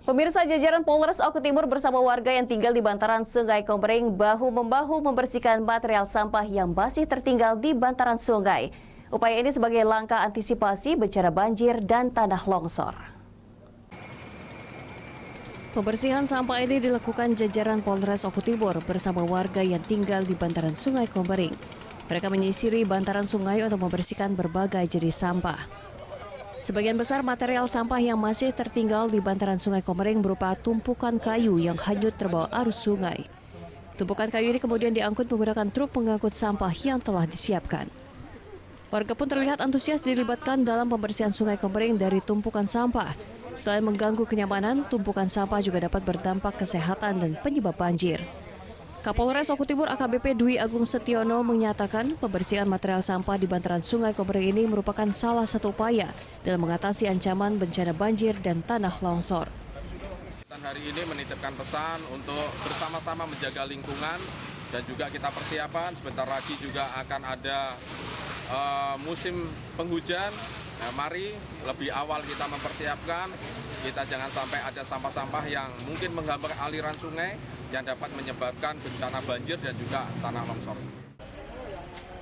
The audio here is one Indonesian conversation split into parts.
Pemirsa, jajaran Polres Oku Timur bersama warga yang tinggal di bantaran Sungai Komering bahu-membahu membersihkan material sampah yang masih tertinggal di bantaran sungai. Upaya ini sebagai langkah antisipasi bencana banjir dan tanah longsor. Pembersihan sampah ini dilakukan jajaran Polres Oku Timur bersama warga yang tinggal di bantaran Sungai Komering. Mereka menyisiri bantaran sungai untuk membersihkan berbagai jenis sampah. Sebagian besar material sampah yang masih tertinggal di bantaran Sungai Komering berupa tumpukan kayu yang hanyut terbawa arus sungai. Tumpukan kayu ini kemudian diangkut menggunakan truk pengangkut sampah yang telah disiapkan. Warga pun terlihat antusias dilibatkan dalam pembersihan Sungai Komering dari tumpukan sampah. Selain mengganggu kenyamanan, tumpukan sampah juga dapat berdampak kesehatan dan penyebab banjir. Kapolres Oku Timur AKBP Dwi Agung Setiono menyatakan pembersihan material sampah di bantaran Sungai Komering ini merupakan salah satu upaya dalam mengatasi ancaman bencana banjir dan tanah longsor. Hari ini menitipkan pesan untuk bersama-sama menjaga lingkungan dan juga kita persiapan sebentar lagi juga akan ada musim penghujan. Nah, mari lebih awal kita mempersiapkan, kita jangan sampai ada sampah-sampah yang mungkin menghambat aliran sungai yang dapat menyebabkan bencana banjir dan juga tanah longsor.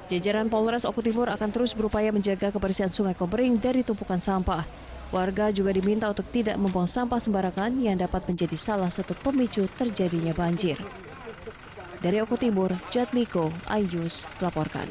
Jajaran Polres Oku Timur akan terus berupaya menjaga kebersihan Sungai Komering dari tumpukan sampah. Warga juga diminta untuk tidak membuang sampah sembarangan yang dapat menjadi salah satu pemicu terjadinya banjir. Dari Oku Timur, Jatmiko, iNews melaporkan.